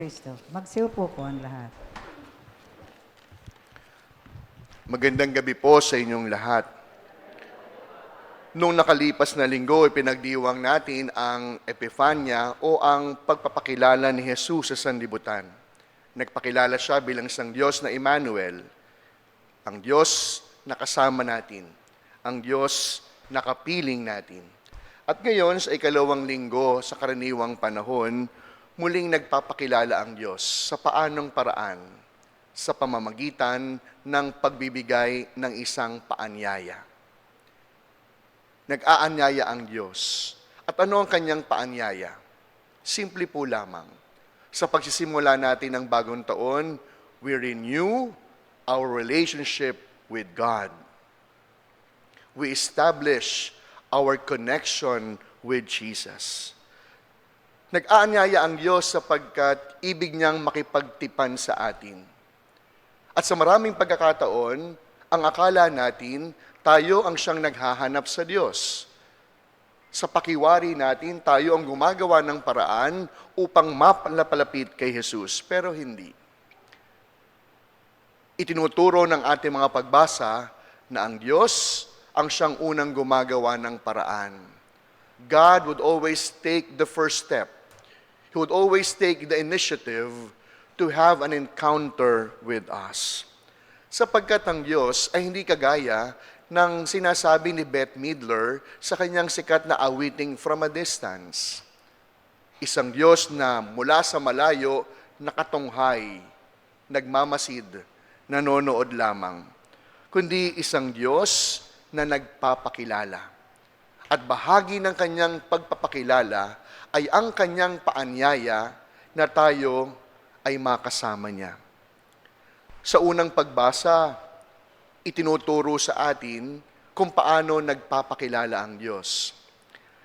Kristo. Magsiupo po ang lahat. Magandang gabi po sa inyong lahat. Nung nakalipas na linggo, ipinagdiwang natin ang Epifanya o ang pagpapakilala ni Jesus sa sanlibutan. Nagpakilala siya bilang isang Diyos na Emmanuel, ang Diyos na kasama natin, ang Diyos na kapiling natin. At ngayon, sa ikalawang linggo sa karaniwang panahon, muling nagpapakilala ang Diyos sa paanong paraan sa pamamagitan ng pagbibigay ng isang paanyaya. Nag-aanyaya ang Diyos. At ano ang kanyang paanyaya? Simple po lamang. Sa pagsisimula natin ng bagong taon, we renew our relationship with God. We establish our connection with Jesus. Nag-aanyaya ang Diyos sapagkat ibig niyang makipagtipan sa atin. At sa maraming pagkakataon, ang akala natin, tayo ang siyang naghahanap sa Diyos. Sa pakiwari natin, tayo ang gumagawa ng paraan upang mapalapit kay Jesus, pero hindi. Itinuturo ng ating mga pagbasa na ang Diyos ang siyang unang gumagawa ng paraan. God would always take the first step. He would always take the initiative to have an encounter with us. Sapagkat ang Diyos ay hindi kagaya ng sinasabi ni Bette Midler sa kanyang sikat na awiting From a Distance. Isang Diyos na mula sa malayo, nakatunghay, nagmamasid, nanonood lamang. Kundi isang Diyos na nagpapakilala. At bahagi ng kanyang pagpapakilala ay ang kanyang paanyaya na tayo ay makasama niya. Sa unang pagbasa, itinuturo sa atin kung paano nagpapakilala ang Diyos.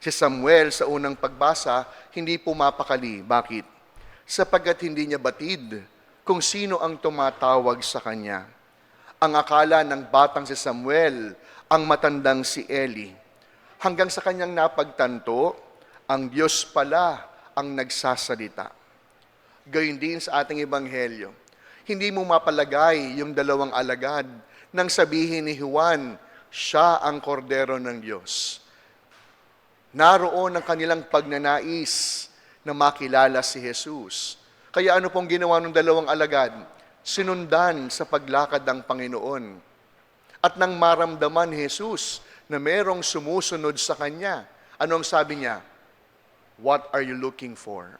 Si Samuel sa unang pagbasa, hindi pumapakali. Bakit? Sapagkat hindi niya batid kung sino ang tumatawag sa kanya. Ang akala ng batang si Samuel, ang matandang si Eli. Hanggang sa kanyang napagtanto, ang Diyos pala ang nagsasalita. Gayun din sa ating ebanghelyo. Hindi mo mapalagay yung dalawang alagad nang sabihin ni Juan, siya ang kordero ng Diyos. Naroon ang kanilang pagnanais na makilala si Jesus. Kaya ano pong ginawa ng dalawang alagad? Sinundan sa paglakad ng Panginoon. At nang maramdaman Jesus na merong sumusunod sa Kanya, ano ang sabi niya? What are you looking for?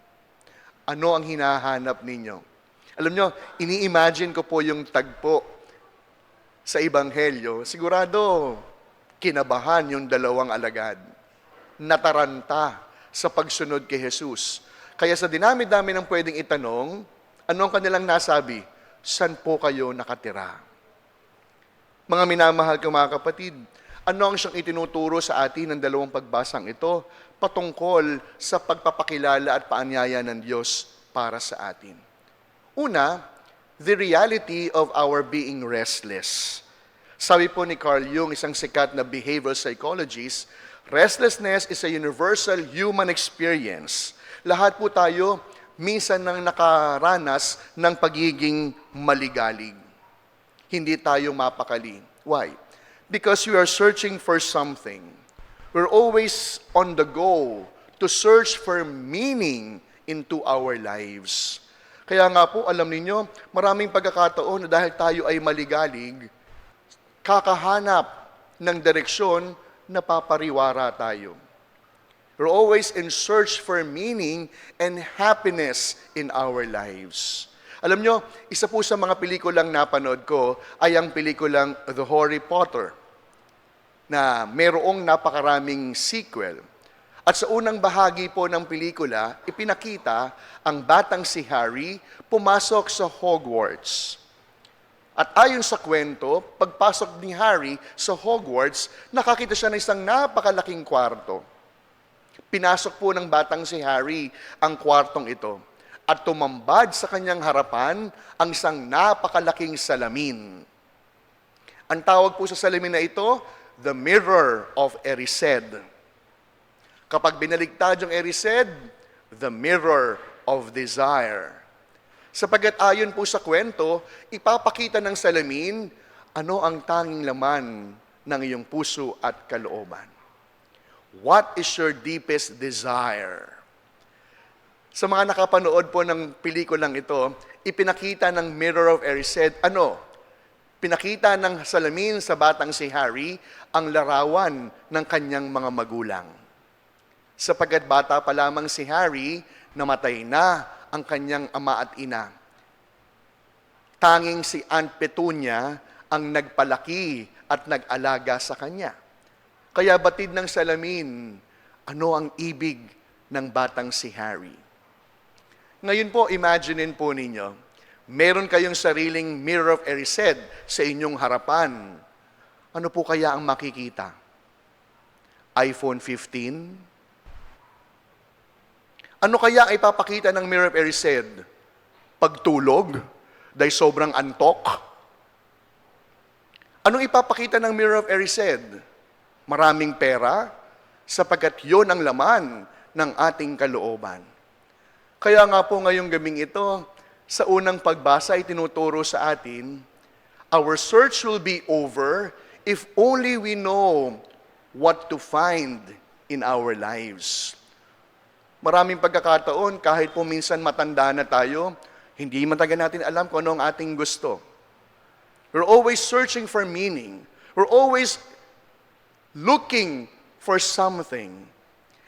Ano ang hinahanap ninyo? Alam nyo, ini-imagine ko po yung tagpo sa Ebanghelyo. Sigurado, kinabahan yung dalawang alagad. Nataranta sa pagsunod kay Jesus. Kaya sa dinami-dami ng pwedeng itanong, ano ang kanilang nasabi? San po kayo nakatira? Mga minamahal ko mga kapatid, ano ang siyang itinuturo sa atin ng dalawang pagbasang ito patungkol sa pagpapakilala at paanyaya ng Diyos para sa atin? Una, the reality of our being restless. Sabi po ni Carl Jung, isang sikat na behavioral psychologist, restlessness is a universal human experience. Lahat po tayo minsan nang nakaranas ng pagiging maligalig. Hindi tayo mapakali. Why? Because we are searching for something. We're always on the go to search for meaning into our lives. Kaya nga po, alam ninyo, maraming pagkakataon na dahil tayo ay maligalig, kakahanap ng direksyon na papariwara tayo. We're always in search for meaning and happiness in our lives. Alam nyo, isa po sa mga pelikulang napanood ko ay ang pelikulang The Harry Potter, na mayroong napakaraming sequel. At sa unang bahagi po ng pelikula, ipinakita ang batang si Harry pumasok sa Hogwarts. At ayon sa kwento, pagpasok ni Harry sa Hogwarts, nakakita siya ng isang napakalaking kwarto. Pinasok po ng batang si Harry ang kwartong ito at tumambad sa kanyang harapan ang isang napakalaking salamin. Ang tawag po sa salamin na ito, the Mirror of Erised. Kapag binaligtad yung Erised, the Mirror of Desire. Sapagkat ayon po sa kwento, ipapakita ng salamin ano ang tanging laman ng iyong puso at kalooban. What is your deepest desire? Sa mga nakapanood po ng pelikulang ito, ipinakita ng Mirror of Erised, pinakita ng salamin sa batang si Harry ang larawan ng kanyang mga magulang. Sapagkat bata pa lamang si Harry, namatay na ang kanyang ama at ina. Tanging si Aunt Petunia ang nagpalaki at nag-alaga sa kanya. Kaya batid ng salamin, ano ang ibig ng batang si Harry? Ngayon po, imaginein po ninyo, meron kayong sariling Mirror of Erised sa inyong harapan. Ano po kaya ang makikita? iPhone 15? Ano kaya ang ipapakita ng Mirror of Erised? Pagtulog? Dahil sobrang antok? Anong ipapakita ng Mirror of Erised? Maraming pera? Sapagkat yon ang laman ng ating kalooban. Kaya nga po ngayong gabing ito, sa unang pagbasa ay tinuturo sa atin, our search will be over if only we know what to find in our lives. Maraming pagkakataon, kahit po minsan matanda na tayo, hindi matagal natin alam kung ano ang ating gusto. We're always searching for meaning. We're always looking for something.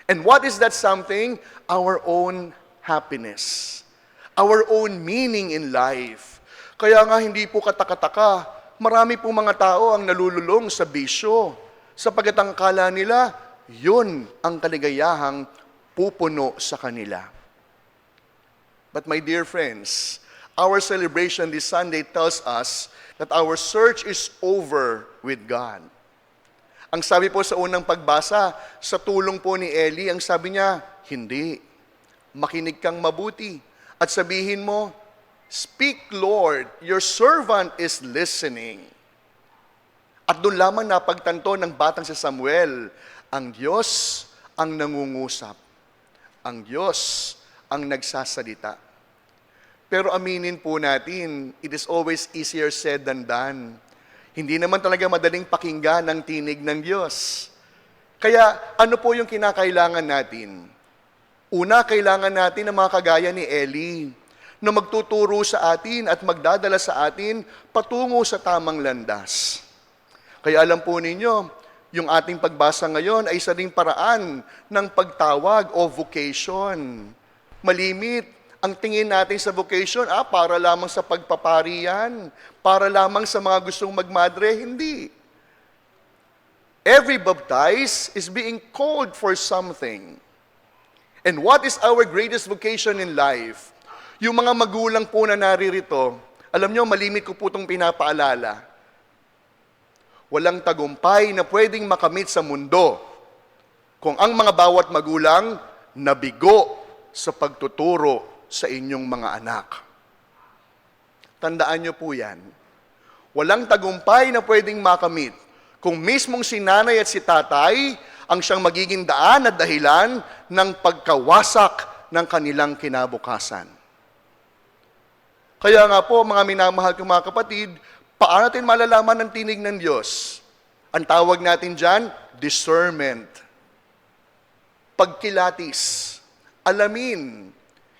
And what is that something? Our own happiness. Our own meaning in life. Kaya nga hindi po katakataka, marami pong mga tao ang nalululong sa bisyo. Sapagkat ang kala nila, yun ang kaligayahang pupuno sa kanila. But my dear friends, our celebration this Sunday tells us that our search is over with God. Ang sabi po sa unang pagbasa, sa tulong po ni Eli, ang sabi niya, hindi. Makinig kang mabuti at sabihin mo, "Speak, Lord, your servant is listening." At doon lamang napagtanto ng batang si Samuel, ang Diyos ang nangungusap. Ang Diyos ang nagsasalita. Pero aminin po natin, it is always easier said than done. Hindi naman talaga madaling pakinggan ang tinig ng Diyos. Kaya ano po yung kinakailangan natin? Una, kailangan natin ng mga kagaya ni Eli na magtuturo sa atin at magdadala sa atin patungo sa tamang landas. Kaya alam po ninyo, yung ating pagbasa ngayon ay isa ding paraan ng pagtawag o vocation. Malimit ang tingin natin sa vocation, para lamang sa pagpaparian, para lamang sa mga gustong magmadre, hindi. Every baptized is being called for something. And what is our greatest vocation in life? Yung mga magulang po na naririto, alam nyo, malimit ko po itong pinapaalala. Walang tagumpay na pwedeng makamit sa mundo kung ang mga bawat magulang nabigo sa pagtuturo sa inyong mga anak. Tandaan nyo po yan. Walang tagumpay na pwedeng makamit kung mismong si nanay at si tatay ang siyang magiging daan at dahilan ng pagkawasak ng kanilang kinabukasan. Kaya nga po, mga minamahal kong mga kapatid, paano natin malalaman ang tinig ng Diyos? Ang tawag natin dyan, discernment. Pagkilatis. Alamin,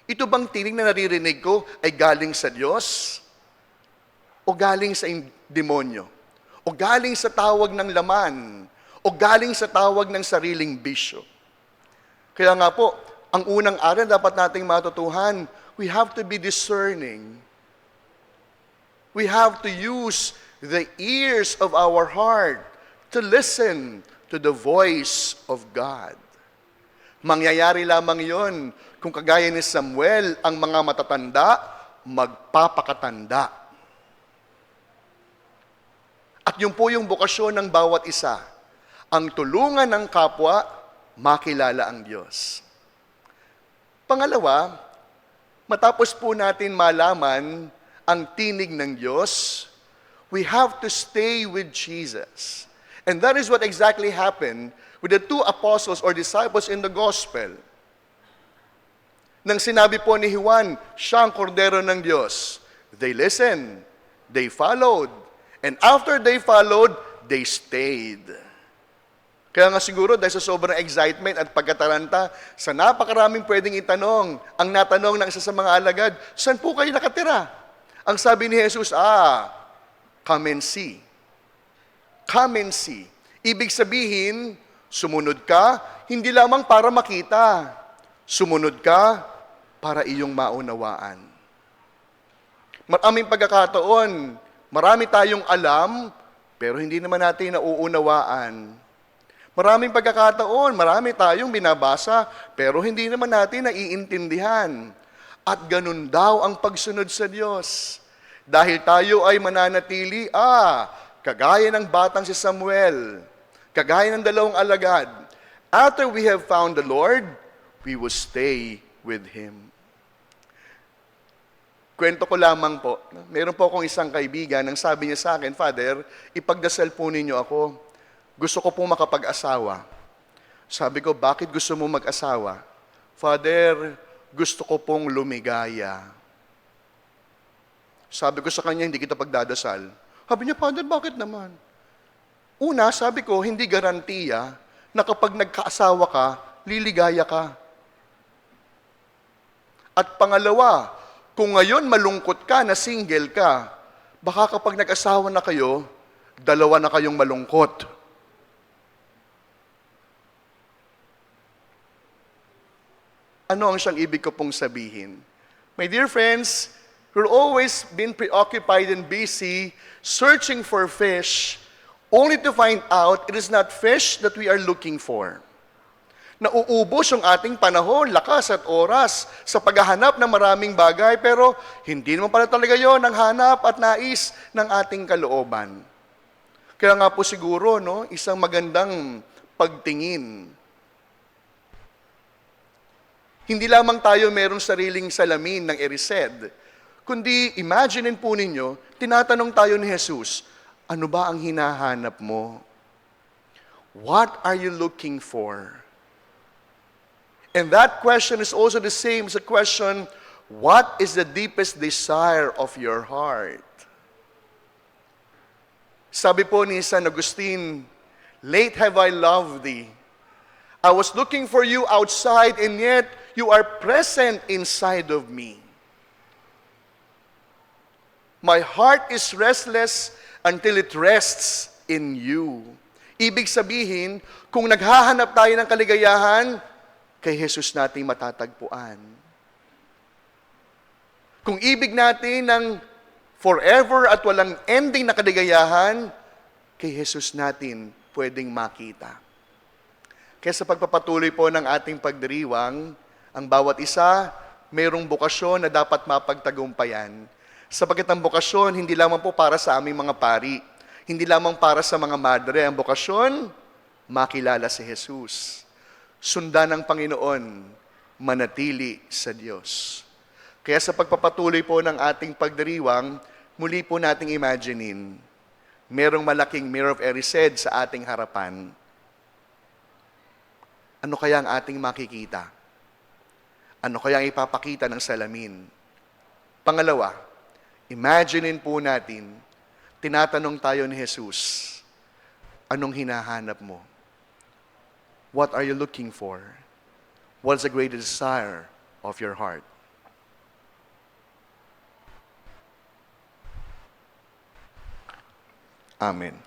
ito bang tinig na naririnig ko ay galing sa Diyos? O galing sa demonyo? O galing sa tawag ng laman? O galing sa tawag ng sariling bisyo? Kaya nga po, ang unang aral dapat nating matutuhan, we have to be discerning. We have to use the ears of our heart to listen to the voice of God. Mangyayari lamang yon kung kagaya ni Samuel, ang mga matatanda, magpapakatanda. At yun po yung bukasyon ng bawat isa. Ang tulungan ng kapwa, makilala ang Diyos. Pangalawa, matapos po natin malaman ang tinig ng Diyos, we have to stay with Jesus. And that is what exactly happened with the two apostles or disciples in the gospel. Nang sinabi po ni Juan, siya ang kordero ng Diyos, they listened, they followed, and after they followed, they stayed. Kaya nga siguro dahil sa sobrang excitement at pagkataranta, sa napakaraming pwedeng itanong, ang natanong ng isa sa mga alagad, saan po kayo nakatira? Ang sabi ni Jesus, come and see. Come and see. Ibig sabihin, sumunod ka, hindi lamang para makita. Sumunod ka para iyong maunawaan. Maraming pagkakataon, marami tayong alam, pero hindi naman natin nauunawaan. Maraming pagkakataon, marami tayong binabasa, pero hindi naman natin naiintindihan. At ganun daw ang pagsunod sa Diyos. Dahil tayo ay mananatili, kagaya ng batang si Samuel, kagaya ng dalawang alagad. After we have found the Lord, we will stay with Him. Kwento ko lamang po. Meron po akong isang kaibigan, ang sabi niya sa akin, Father, ipagdasal po ninyo ako. Gusto ko pong makapag-asawa. Sabi ko, bakit gusto mo mag-asawa? Father, gusto ko pong lumigaya. Sabi ko sa kanya, hindi kita pagdadasal. Sabi niya, Father, bakit naman? Una, sabi ko, hindi garantiya na kapag nagkaasawa ka, liligaya ka. At pangalawa, kung ngayon malungkot ka na single ka, baka kapag nag-asawa na kayo, dalawa na kayong malungkot. Ano ang siyang ibig ko pong sabihin? My dear friends, we're always been preoccupied and busy searching for fish, only to find out it is not fish that we are looking for. Nauubos yung ating panahon, lakas at oras sa paghahanap ng maraming bagay, pero hindi naman pala talaga yon ang hanap at nais ng ating kalooban. Kaya nga po siguro, isang magandang pagtingin. Hindi lamang tayo merong sariling salamin ng erised, kundi imaginin po ninyo, tinatanong tayo ni Jesus, ano ba ang hinahanap mo? What are you looking for? And that question is also the same as the question, what is the deepest desire of your heart? Sabi po ni San Agustin, late have I loved thee. I was looking for you outside and yet you are present inside of me. My heart is restless until it rests in you. Ibig sabihin, kung naghahanap tayo ng kaligayahan, kay Jesus natin matatagpuan. Kung ibig natin ng forever at walang ending na kaligayahan, kay Jesus natin pwedeng makita. Kaya sa pagpapatuloy po ng ating pagdiriwang, ang bawat isa, mayroong bukasyon na dapat mapagtagumpayan. Sapagkat ang bukasyon, hindi lamang po para sa aming mga pari, hindi lamang para sa mga madre. Ang bukasyon, makilala si Jesus. Sundan ng Panginoon, manatili sa Diyos. Kaya sa pagpapatuloy po ng ating pagdiriwang, muli po nating imaginein, merong malaking mirror of erised sa ating harapan. Ano kaya ang ating makikita? Ano kaya ang ipapakita ng salamin? Pangalawa, imaginein po natin, tinatanong tayo ni Jesus, anong hinahanap mo? What are you looking for? What's the greatest desire of your heart? Amen.